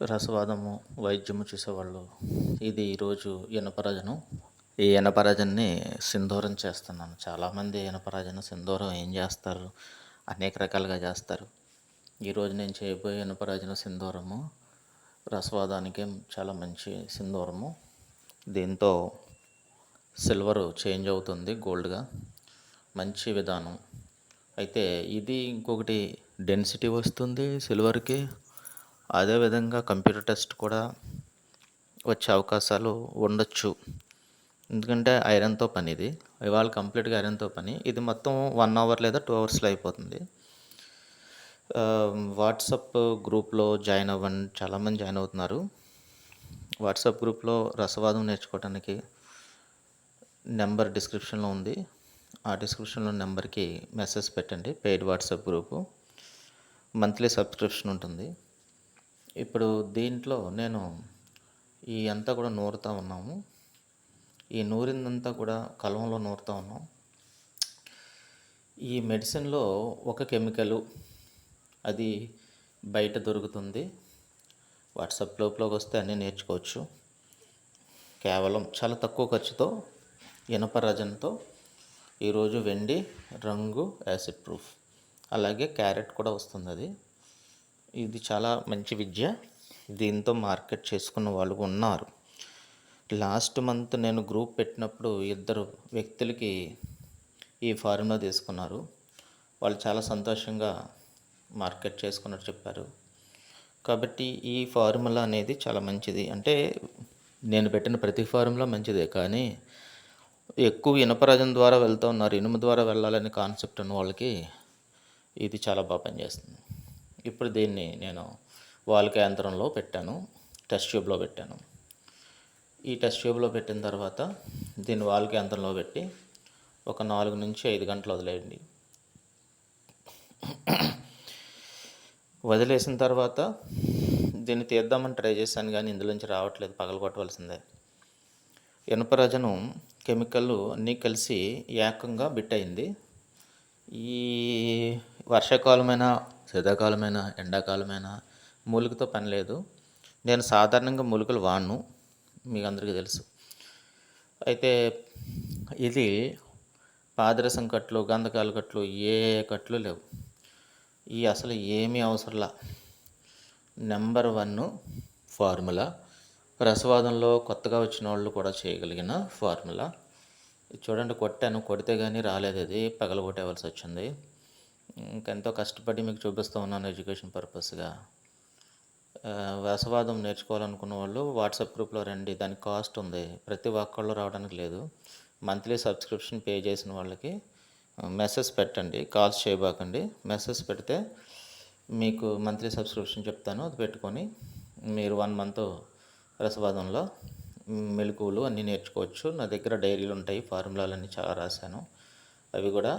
రసవాదము వైద్యము చూసేవాళ్ళు ఇది ఈరోజు ఇనపరాజను. ఈ ఇనపరాజన్ని సింధూరం చేస్తున్నాను. చాలామంది ఇనపరాజను సింధూరం ఏం చేస్తారు, అనేక రకాలుగా చేస్తారు. ఈరోజు నేను చేయబోయే ఇనపరాజన సింధూరము రసవాదానికి చాలా మంచి సింధూరము. దీంతో సిల్వరు చేంజ్ అవుతుంది గోల్డ్గా, మంచి విధానం. అయితే ఇది ఇంకొకటి డెన్సిటీ వస్తుంది సిల్వర్కి. అదేవిధంగా కంప్యూటర్ టెస్ట్ కూడా వచ్చే అవకాశాలు ఉండొచ్చు. ఎందుకంటే ఐరన్తో పని ఇది. ఇవాళ కంప్లీట్గా ఐరన్తో పని. ఇది మొత్తం 1 అవర్ లేదా 2 అవర్స్లో అయిపోతుంది. వాట్సాప్ గ్రూప్లో జాయిన్ అవ్వండి. చాలామంది జాయిన్ అవుతున్నారు. వాట్సాప్ గ్రూప్లో రసవాదం నేర్చుకోవడానికి నెంబర్ డిస్క్రిప్షన్లో ఉంది. ఆ డిస్క్రిప్షన్లో నెంబర్కి మెసేజ్ పెట్టండి. Paid WhatsApp group, monthly subscription ఉంటుంది. ఇప్పుడు దీంట్లో నేను ఈ అంతా కూడా నూరుతూ ఉన్నాము. ఈ నూరిందంతా కూడా కలంలో నూరుతూ ఉన్నాం. ఈ మెడిసిన్లో ఒక కెమికలు అది బయట దొరుకుతుంది. వాట్సాప్ గ్రూప్లోకి వస్తే అన్నీ నేర్చుకోవచ్చు. కేవలం చాలా తక్కువ ఖర్చుతో ఇనపరాజన్తో ఈరోజు వెండి రంగు యాసిడ్ ప్రూఫ్, అలాగే క్యారెట్ కూడా వస్తుంది. అది ఇది చాలా మంచి విద్య. దీంతో మార్కెట్ చేసుకున్న వాళ్ళు ఉన్నారు. లాస్ట్ మంత్ నేను గ్రూప్ పెట్టినప్పుడు 2 వ్యక్తులకి ఈ ఫార్ములా తీసుకున్నారు. వాళ్ళు చాలా సంతోషంగా మార్కెట్ చేసుకున్నట్టు చెప్పారు. కాబట్టి ఈ ఫార్ములా అనేది చాలా మంచిది. అంటే నేను పెట్టిన ప్రతి ఫార్ములా మంచిదే, కానీ ఎక్కువ ఇనపరాజం ద్వారా వెళ్తూ ఉన్నారు, ఇనుము ద్వారా వెళ్ళాలనే కాన్సెప్ట్ ఉన్న వాళ్ళకి ఇది చాలా బాగా పనిచేస్తుంది. ఇప్పుడు దీన్ని నేను వాల్క యంత్రంలో పెట్టాను, టెస్ట్ ట్యూబ్లో పెట్టాను. ఈ టెస్ట్ ట్యూబ్లో పెట్టిన తర్వాత దీన్ని వాల్క యంత్రంలో పెట్టి ఒక 4 నుంచి 5 గంటలు వదిలేయండి. వదిలేసిన తర్వాత దీన్ని తీద్దామని ట్రై చేశాను, కానీ ఇందులోంచి రావట్లేదు, పగలగొట్టవలసిందే. ఇనుపరాజను కెమికల్ అన్నీ కలిసి ఏకంగా బిట్ అయింది. ఈ వర్షాకాలమైనా, శీతాకాలమైనా, ఎండాకాలమైనా మూలికతో పని లేదు. నేను సాధారణంగా మూలికలు వాడను, మీకు అందరికీ తెలుసు. అయితే ఇది పాదరసం కట్లు, గంధకాల కట్లు, ఏ కట్లు లేవు. ఈ అసలు ఏమీ అవసరంలా. Number 1 formula. రసవాదంలో కొత్తగా వచ్చిన వాళ్ళు కూడా చేయగలిగిన ఫార్ములా. చూడండి, కొడితే కానీ రాలేదు, అది పగలగొట్టేవలసి వచ్చింది. ఇంకెంతో కష్టపడి మీకు చూపిస్తూ ఉన్నాను ఎడ్యుకేషన్ పర్పస్గా. రసవాదం నేర్చుకోవాలనుకున్న వాళ్ళు వాట్సాప్ గ్రూప్లో రండి. దానికి కాస్ట్ ఉంది, ప్రతి ఒక్కళ్ళు రావడానికి లేదు. మంత్లీ సబ్స్క్రిప్షన్ పే చేసిన వాళ్ళకి మెసేజ్ పెట్టండి, కాల్స్ చేయబాకండి. మెసేజ్ పెడితే మీకు మంత్లీ సబ్స్క్రిప్షన్ చెప్తాను, అది పెట్టుకొని మీరు 1 మంత్ రసవాదంలో మెలకువలు అన్నీ నేర్చుకోవచ్చు. నా దగ్గర డైరీలు ఉంటాయి, ఫార్ములాలన్నీ చాలా రాశాను. అవి కూడా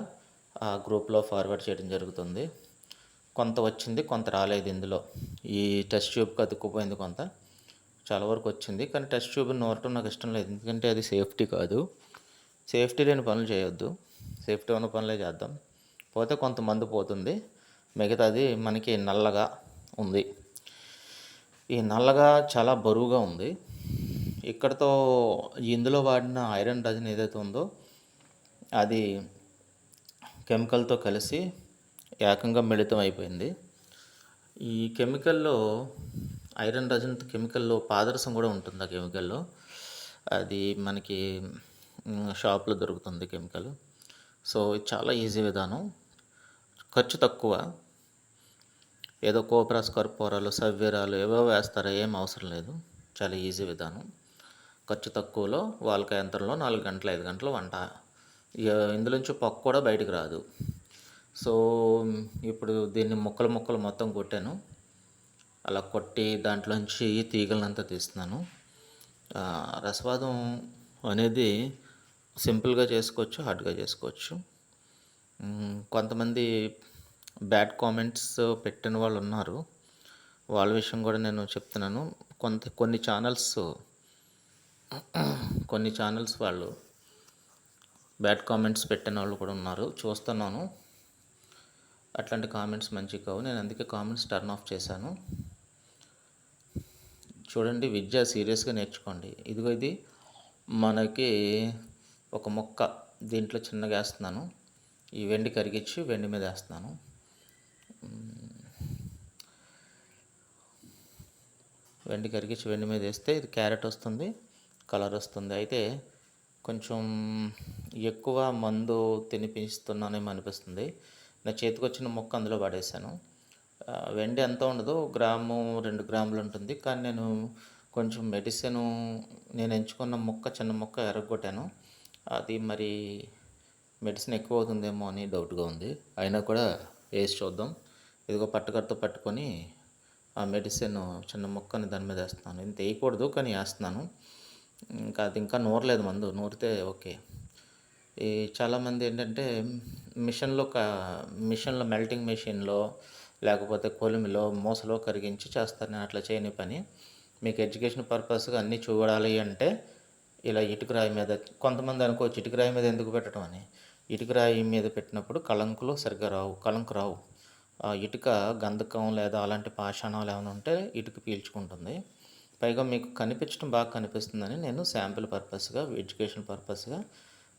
ఆ గ్రూప్లో ఫార్వర్డ్ చేయడం జరుగుతుంది. కొంత వచ్చింది, కొంత రాలేదు. ఇందులో ఈ టెస్ట్ ట్యూబ్కి అతుక్కుపోయింది, కొంత చాలా వరకు వచ్చింది. కానీ టెస్ట్ ట్యూబ్ నూరటం నాకు ఇష్టం లేదు, ఎందుకంటే అది సేఫ్టీ కాదు. సేఫ్టీ లేని పనులు చేయొద్దు, సేఫ్టీ ఉన్న పనులే చేద్దాం. పోతే కొంతమంది పోతుంది, మిగతాది మనకి నల్లగా ఉంది. ఈ నల్లగా చాలా బరువుగా ఉంది. ఇక్కడతో ఇందులో వాడిన ఐరన్ డజన్ ఏదైతే ఉందో అది కెమికల్తో కలిసి ఏకంగా మిళితం అయిపోయింది. ఈ కెమికల్లో, ఐరన్ డజన్ కెమికల్లో పాదరసం కూడా ఉంటుంది. ఆ కెమికల్లో అది మనకి షాప్లో దొరుకుతుంది కెమికల్. సో ఇది చాలా ఈజీ విధానం, ఖర్చు తక్కువ. ఏదో కోప్రాస్, కర్పూరాలు, సవ్వెరాలు ఏవో వేస్తారా, ఏం అవసరం లేదు. చాలా ఈజీ విధానం, ఖర్చు తక్కువలో వాల్క యంత్రంలో 4 గంటలు 5 గంటలు వంట. ఇందులోంచి పొక్క కూడా బయటకు రాదు. సో ఇప్పుడు దీన్ని ముక్కలు మొత్తం కొట్టాను. అలా కొట్టి దాంట్లోంచి తీగలనంతా తీస్తున్నాను. రసవాదం అనేది సింపుల్గా చేసుకోవచ్చు, హార్డ్గా చేసుకోవచ్చు. కొంతమంది బ్యాడ్ కామెంట్స్ పెట్టిన వాళ్ళు ఉన్నారు, వాళ్ళ విషయం కూడా నేను చెప్తున్నాను. కొన్ని ఛానల్స్ వాళ్ళు బ్యాడ్ కామెంట్స్ పెట్టిన వాళ్ళు కూడా ఉన్నారు, చూస్తున్నాను. అట్లాంటి కామెంట్స్ మంచివి కావు. నేను అందుకే కామెంట్స్ టర్న్ ఆఫ్ చేశాను. చూడండి, విద్య సీరియస్గా నేర్చుకోండి. ఇదిగో ఇది మనకి ఒక మొక్క దీంట్లో చిన్నగా వేస్తున్నాను. ఈ వెండి కరిగించి వెండి మీద వేస్తున్నాను. వెండి కరిగించి వెండి మీద వేస్తే ఇది క్యారెట్ వస్తుంది, కలర్ వస్తుంది. అయితే కొంచెం ఎక్కువ మందు తినిపిస్తున్నానేమో అనిపిస్తుంది. నా చేతికి వచ్చిన మొక్క అందులో పడేసాను. వెండి ఎంత ఉండదు, గ్రాము 2 గ్రాములు ఉంటుంది. కానీ నేను కొంచెం నేను ఎంచుకున్న మొక్క చిన్న మొక్క ఎరగొట్టాను. అది మరి మెడిసిన్ ఎక్కువ అవుతుందేమో అని డౌట్గా ఉంది. అయినా కూడా వేసి చూద్దాం. ఇదిగో పట్టుకరతో పట్టుకొని ఆ మెడిసిన్ చిన్న మొక్కని దాని మీద వేస్తున్నాను. ఇంత వేయకూడదు కానీ వేస్తున్నాను. అది ఇంకా నూరలేదు, మందు నూరితే ఓకే. ఈ చాలామంది ఏంటంటే మిషన్లో మెల్టింగ్ మెషిన్లో లేకపోతే కొలిమిలో మూసలో కరిగించి చేస్తారు. నేను అట్లా చేయని పని. మీకు ఎడ్యుకేషన్ పర్పస్గా అన్నీ చూడాలి అంటే ఇలా ఇటుక రాయి మీద, కొంతమంది అనుకోవచ్చు ఇటుక రాయి మీద ఎందుకు పెట్టడం అని. ఇటుక రాయి మీద పెట్టినప్పుడు కళంకులు సరిగ్గా రావు, కళంకు రావు. ఇటుక గంధకం లేదా అలాంటి పాషాణాలు ఏమైనా ఉంటే ఇటుక పీల్చుకుంటుంది. పైగా మీకు కనిపించడం బాగా కనిపిస్తుందని నేను శాంపిల్ పర్పస్గా, ఎడ్యుకేషన్ పర్పస్గా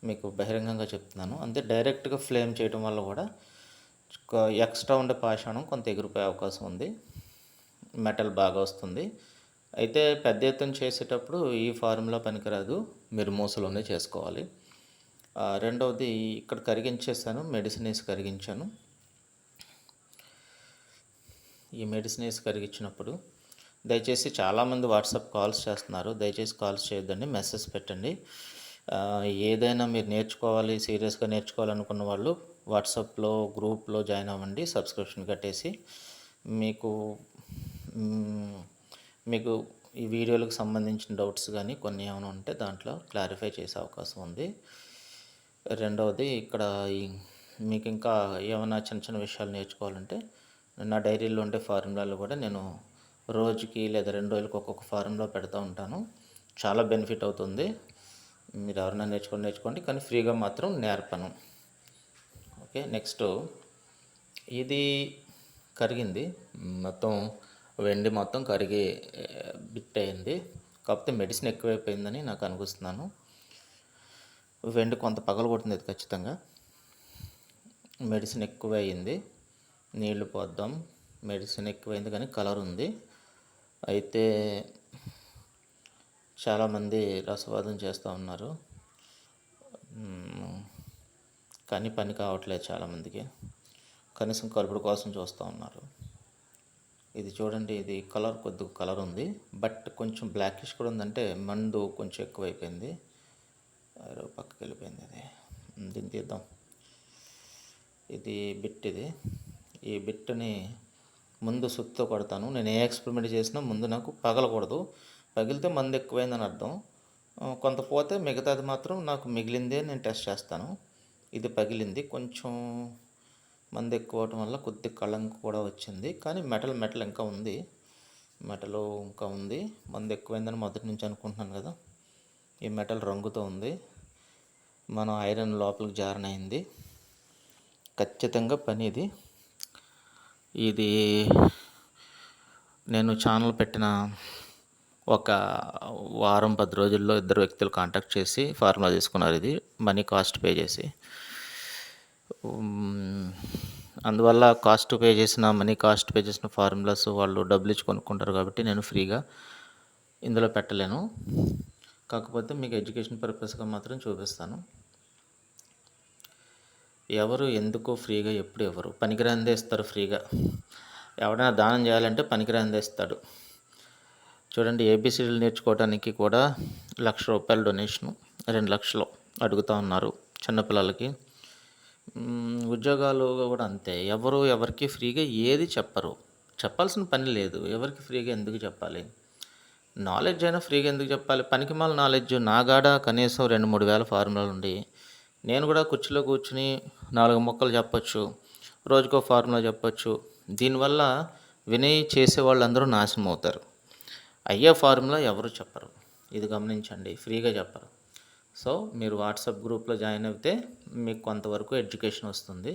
మీకు బహిరంగంగా చెప్తున్నాను. అంతే, డైరెక్ట్గా ఫ్లేమ్ చేయడం వల్ల కూడా ఎక్స్ట్రా ఉండే పాషాణం కొంత ఎగిరిపోయే అవకాశం ఉంది, మెటల్ బాగా వస్తుంది. అయితే పెద్ద ఎత్తున చేసేటప్పుడు ఈ ఫార్ములా పనికిరాదు, మీరు మూసలోనే చేసుకోవాలి. రెండవది, ఇక్కడ కరిగించేసాను, మెడిసిన్ వేసి కరిగించాను. ఈ మెడిసిన్ వేసి కరిగించినప్పుడు దయచేసి చాలామంది వాట్సాప్ కాల్స్ చేస్తున్నారు. దయచేసి కాల్స్ చేయొద్దండి, మెసేజ్ పెట్టండి. ఏదైనా మీరు నేర్చుకోవాలి, సీరియస్గా నేర్చుకోవాలనుకున్న వాళ్ళు వాట్సాప్లో గ్రూప్లో జాయిన్ అవ్వండి, సబ్స్క్రిప్షన్ కట్టేసి. మీకు ఈ వీడియోలకు సంబంధించిన డౌట్స్ కానీ కొన్ని ఏమైనా ఉంటే దాంట్లో క్లారిఫై చేసే అవకాశం ఉంది. రెండవది, ఇక్కడ మీకు ఇంకా ఏమైనా చిన్న చిన్న విషయాలు నేర్చుకోవాలంటే నా డైరీలో ఉండే ఫార్ములాలు కూడా నేను రోజుకి లేదా 2 రోజులకు ఒక్కొక్క ఫార్ములా పెడతా ఉంటాను. చాలా బెనిఫిట్ అవుతుంది. మీరు ఎవరైనా నేర్చుకోండి, కానీ ఫ్రీగా మాత్రం నేర్పను. ఓకే, నెక్స్ట్, ఇది కరిగింది మొత్తం, వెండి మొత్తం కరిగి బిట్ అయింది. కాకపోతే మెడిసిన్ ఎక్కువైపోయిందని నాకు అనిపిస్తున్నాను. వెండి కొంత పగలగొట్టింది అది ఖచ్చితంగా. మెడిసిన్ ఎక్కువ అయింది, నీళ్లు పోద్దాం. మెడిసిన్ ఎక్కువైంది కానీ కలర్ ఉంది. అయితే చాలామంది రసవాదం చేస్తూ ఉన్నారు, కానీ పని కావట్లేదు చాలామందికి. కనీసం కలుపుడు కోసం చూస్తూ ఉన్నారు. ఇది చూడండి, ఇది కొద్దిగా కలర్ ఉంది, బట్ కొంచెం బ్లాకిష్ కూడా ఉందంటే మందు కొంచెం ఎక్కువైపోయింది. పక్కకి వెళ్ళిపోయింది. దీన్ని తీద్దాం. ఇది బిట్, ఈ బిట్ని ముందు సుత్తో కొడతాను. నేను ఏ ఎక్స్పెరిమెంట్ చేసినా ముందు నాకు పగలకూడదు. పగిలితే మందు ఎక్కువైందని అర్థం. కొంత పోతే మిగతాది మాత్రం నాకు మిగిలిందే నేను టెస్ట్ చేస్తాను. ఇది పగిలింది, కొంచెం మందు ఎక్కువ అవటం వల్ల కొద్ది కళంకు కూడా వచ్చింది. కానీ మెటల్ ఇంకా ఉంది, మందు ఎక్కువైందని మొదటి నుంచి అనుకుంటున్నాను కదా. ఈ మెటల్ రంగుతో ఉంది, మనం ఐరన్ లోపలికి జారనైంది. ఖచ్చితంగా పని ఇది నేను ఛానల్ పెట్టిన ఒక వారం 10 రోజుల్లో 2 వ్యక్తులు కాంటాక్ట్ చేసి ఫార్ములా తీసుకున్నారు. ఇది మనీ కాస్ట్ పే చేసి. అందువల్ల మనీ కాస్ట్ పే చేసిన ఫార్ములాస్ వాళ్ళు డబ్బులు ఇచ్చి కొనుక్కుంటారు కాబట్టి నేను ఫ్రీగా ఇందులో పెట్టలేను. కాకపోతే మీకు ఎడ్యుకేషన్ పర్పస్గా మాత్రం చూపిస్తాను. ఎవరు ఎందుకో ఫ్రీగా ఎప్పుడు ఎవరు పనికిరాందే ఇస్తారు ఫ్రీగా. ఎవడైనా దానం చేయాలంటే పనికిరాందే ఇస్తాడు. చూడండి, ఏబిసిడీలు నేర్చుకోవడానికి కూడా ₹1,00,000 డొనేషను, 2 లక్షలు అడుగుతూ ఉన్నారు చిన్నపిల్లలకి. ఉద్యోగాలు కూడా అంతే, ఎవరికి ఫ్రీగా ఏది చెప్పరు. చెప్పాల్సిన పని లేదు, ఎవరికి ఫ్రీగా ఎందుకు చెప్పాలి? నాలెడ్జ్ అయినా ఫ్రీగా ఎందుకు చెప్పాలి? పనికిమాల నాలెడ్జ్ నాగాడ కనీసం 2-3 వేల ఫార్ములాలు ఉండి నేను కూడా కుర్చీలో కూర్చుని 4 ముక్కలు చెప్పచ్చు, రోజుకో ఫార్ములా చెప్పచ్చు. దీనివల్ల చేసే వాళ్ళందరూ నాశనం అవుతారు. అయ్యే ఫార్ములా ఎవరు చెప్పరు, ఇది గమనించండి, ఫ్రీగా చెప్పరు. సో మీరు వాట్సాప్ గ్రూప్లో జాయిన్ అయితే మీకు కొంతవరకు ఎడ్యుకేషన్ వస్తుంది.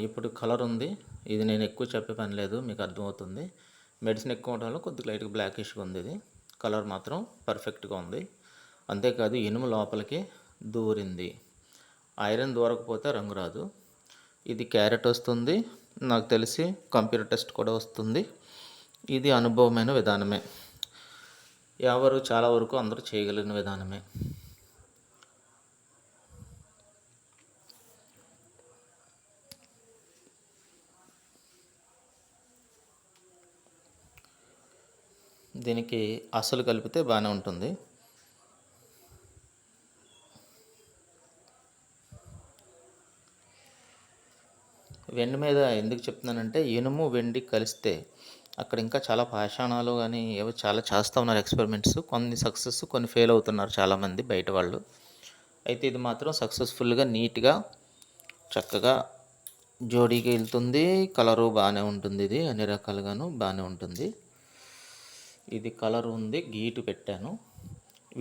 ఇప్పుడు కలర్ ఉంది, ఇది నేను ఎక్కువ చెప్పే పని లేదు, మీకు అర్థమవుతుంది. మెడిసిన్ ఎక్కువ ఉండడం వల్ల కొద్దిగా లైట్గా బ్లాకిష్గా ఉంది. ఇది కలర్ మాత్రం పర్ఫెక్ట్గా ఉంది. అంతేకాదు ఇనుము లోపలికి దూరింది. ఐరన్ దూరకపోతే రంగు రాదు. ఇది క్యారెట్ వస్తుంది, నాకు తెలిసి కంప్యూటర్ టెస్ట్ కూడా వస్తుంది. ఇది అనుభవమైన విధానమే, చాలా వరకు అందరూ చేయగలిగిన విధానమే. దీనికి అసలు కలిపితే బాగానే ఉంటుంది. వెండి మీద ఎందుకు చెప్తున్నానంటే, ఇనుము వెండి కలిస్తే అక్కడ ఇంకా చాలా పాషాణాలు కానీ ఏవో చాలా చేస్తూ ఉన్నారు ఎక్స్పెరిమెంట్స్. కొన్ని సక్సెస్, కొన్ని ఫెయిల్ అవుతున్నారు చాలామంది బయట వాళ్ళు. అయితే ఇది మాత్రం సక్సెస్ఫుల్గా నీట్గా చక్కగా జోడీకి వెళ్తుంది. కలరు బాగానే ఉంటుంది. ఇది అన్ని రకాలుగాను బాగానే ఉంటుంది. ఇది కలర్ ఉంది, గీటు పెట్టాను.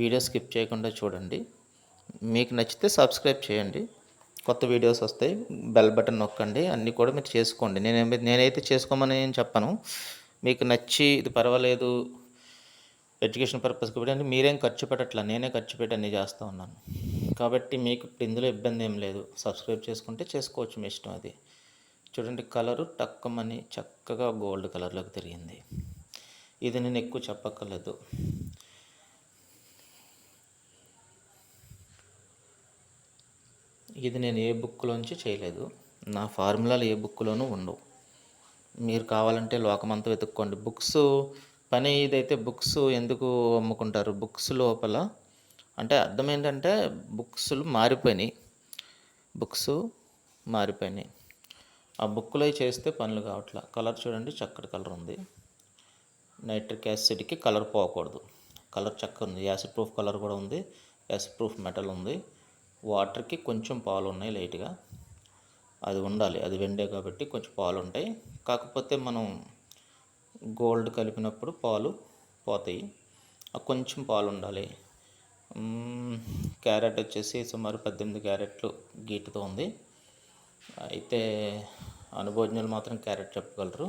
వీడియో స్కిప్ చేయకుండా చూడండి. మీకు నచ్చితే సబ్స్క్రైబ్ చేయండి, కొత్త వీడియోస్ వస్తాయి. బెల్ బటన్ నొక్కండి. అన్నీ కూడా మీరు చేసుకోండి. నేనైతే చేసుకోమని ఏం చెప్పను. మీకు నచ్చి ఇది పర్వాలేదు ఎడ్యుకేషన్ పర్పస్కి పెట్టండి. మీరేం ఖర్చు పెట్టట్లా, నేనే ఖర్చు పెట్టి అన్నీ చేస్తూ ఉన్నాను. కాబట్టి మీకు ఇందులో ఇబ్బంది ఏం లేదు. సబ్స్క్రైబ్ చేసుకుంటే చేసుకోవచ్చు, మీ ఇష్టం. అది చూడండి, కలరు టక్కమని చక్కగా గోల్డ్ కలర్లోకి తిరిగింది. ఇది నేను ఎక్కువ చెప్పక్కర్లేదు. ఇది నేను ఏ బుక్లోంచి చేయలేదు. నా ఫార్ములాలు ఏ బుక్లోనూ ఉండవు. మీరు కావాలంటే లోకమంతా వెతుక్కోండి. బుక్స్ పని ఇదైతే బుక్స్ ఎందుకు అమ్ముకుంటారు? బుక్స్ లోపల అంటే అర్థం ఏంటంటే బుక్స్లు మారిపోయినాయి. ఆ బుక్లో చేస్తే పనులు కావట్లా. కలర్ చూడండి, చక్కటి కలర్ ఉంది. నైట్రిక్ యాసిడ్కి కలర్ పోకూడదు. కలర్ చక్కగా ఉంది. యాసిడ్ ప్రూఫ్ కలర్ కూడా ఉంది, యాసిడ్ ప్రూఫ్ మెటల్ ఉంది. వాటర్కి కొంచెం పాలు ఉన్నాయి లైట్గా, అది ఉండాలి. అది వెండే కాబట్టి కొంచెం పాలు ఉంటాయి. కాకపోతే మనం గోల్డ్ కలిపినప్పుడు పాలు పోతాయి, కొంచెం పాలు ఉండాలి. క్యారెట్ వచ్చేసి సుమారు 18 క్యారెట్లు గీటుతో ఉంది. అయితే అనుభవజ్ఞులు మాత్రం క్యారెట్ చెప్పగలరు.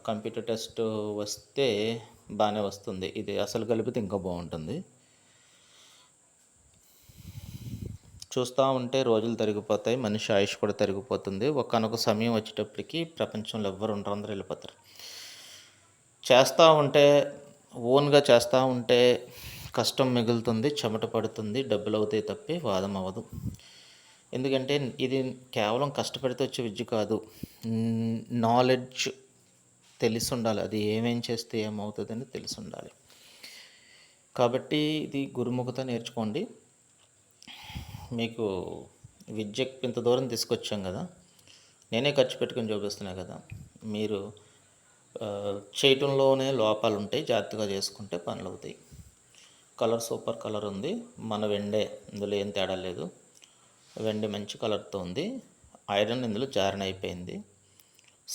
కంప్యూటర్ టెస్ట్ వస్తే బాగానే వస్తుంది. ఇది అసలు కలిపితే ఇంకా బాగుంటుంది. చూస్తూ ఉంటే రోజులు తరిగిపోతాయి, మనిషి ఆయుష్ కూడా తరిగిపోతుంది. ఒకానొక సమయం వచ్చేటప్పటికి ప్రపంచంలో ఎవ్వరు ఉండరు, అందరూ వెళ్ళిపోతారు. చేస్తూ ఉంటే, ఓన్గా చేస్తూ ఉంటే కష్టం మిగులుతుంది, చెమట పడుతుంది, డబ్బులు అవుతాయి తప్పి వాదం అవ్వదు. ఎందుకంటే ఇది కేవలం కష్టపడితే వచ్చే విద్య కాదు. నాలెడ్జ్ తెలిసి ఉండాలి. అది ఏమేం చేస్తే ఏమవుతుందని తెలిసి ఉండాలి. కాబట్టి ఇది గురుముఖత నేర్చుకోండి. మీకు విద్యకు ఇంత దూరం తీసుకొచ్చాం కదా, నేనే ఖర్చు పెట్టుకొని చూపిస్తున్నా కదా. మీరు చేయటంలోనే లోపాలు ఉంటాయి, జాగ్రత్తగా చేసుకుంటే పనులు అవుతాయి. కలర్ సూపర్ కలర్ ఉంది. మన వెండే, ఇందులో ఏం తేడా లేదు. వెండి మంచి కలర్తో ఉంది. ఐరన్ ఇందులో జారణ అయిపోయింది.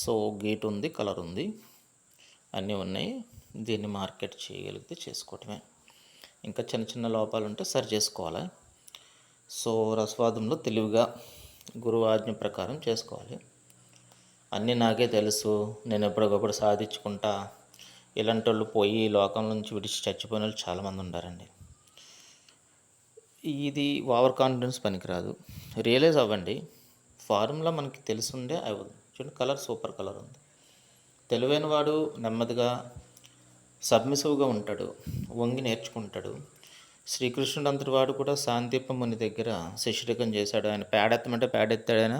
సో గీట్ ఉంది, కలర్ ఉంది, అన్నీ ఉన్నాయి. దీన్ని మార్కెట్ చేయగలిగితే చేసుకోవటమే. ఇంకా చిన్న చిన్న లోపాలు ఉంటే సరి చేసుకోవాలి. సో రసవాదంలో తెలివిగా గురువు ఆజ్ఞ ప్రకారం చేసుకోవాలి. అన్నీ నాకే తెలుసు, నేను ఎప్పటికప్పుడు సాధించుకుంటా, ఇలాంటి వాళ్ళు పోయి లోకం నుంచి విడిచి చచ్చిపోయిన వాళ్ళు చాలామంది ఉన్నారండి. ఇది ఓవర్ కాన్ఫిడెన్స్ పనికిరాదు. రియలైజ్ అవ్వండి. ఫార్ములా మనకి తెలుసుండే అవ్వదు. చూడండి, కలర్ సూపర్ కలర్ ఉంది. తెలివైన వాడు నెమ్మదిగా సబ్మిసివ్గా ఉంటాడు, వంగి నేర్చుకుంటాడు. శ్రీకృష్ణుడు అంతటి వాడు కూడా శాంతిప్ప ముని దగ్గర శిష్యరికం చేశాడు. ఆయన పేడెత్తమంటే పేడెత్తాడు, ఆయన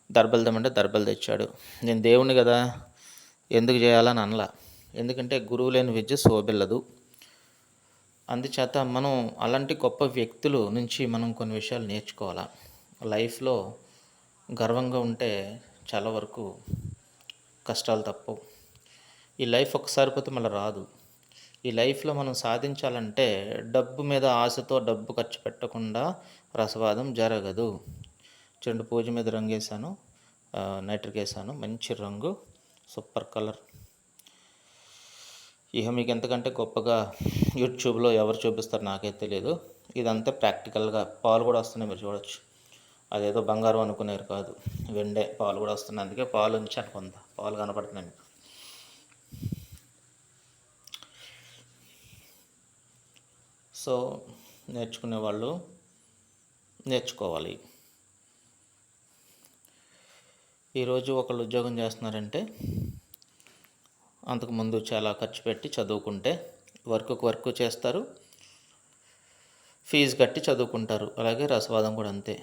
దర్బలు దర్బలు తెచ్చాడు. నేను దేవుణ్ణి కదా, ఎందుకు చేయాలని అనలా. ఎందుకంటే గురువు లేని విద్య శోభిల్లదు. అందుచేత మనం అలాంటి గొప్ప వ్యక్తుల నుంచి మనం కొన్ని విషయాలు నేర్చుకోవాలా. లైఫ్లో గర్వంగా ఉంటే చాలా వరకు కష్టాలు తప్పవు. ఈ లైఫ్ ఒక్కసారి పోతే మళ్ళీ రాదు. ఈ లైఫ్లో మనం సాధించాలంటే డబ్బు మీద ఆశతో డబ్బు ఖర్చు పెట్టకుండా రసవాదం జరగదు. చూడండి, పూజ మీద రంగు వేసాను, నైట్రిక్ వేసాను, మంచి రంగు, సూపర్ కలర్. ఇక మీకు ఎంతకంటే గొప్పగా యూట్యూబ్లో ఎవరు చూపిస్తారు నాకైతే తెలియదు. ఇదంతా ప్రాక్టికల్గా పాలు కూడా వస్తున్నాయి, మీరు చూడొచ్చు. అదేదో బంగారం అనుకునేది కాదు, వెండే. పాలు కూడా వస్తున్నాయి, అందుకే పాలు ఉంచాను, కొంత పాలు కనపడుతున్నాయి మీకు. సో నేర్చుకునే వాళ్ళు నేర్చుకోవాలి. ఈరోజు ఒకళ్ళు ఉద్యోగం చేస్తున్నారంటే అంతకుముందు చాలా ఖర్చు పెట్టి చదువుకుంటే వర్క్ చేస్తారు, ఫీజు కట్టి చదువుకుంటారు. అలాగే రసవాదం కూడా అంతే.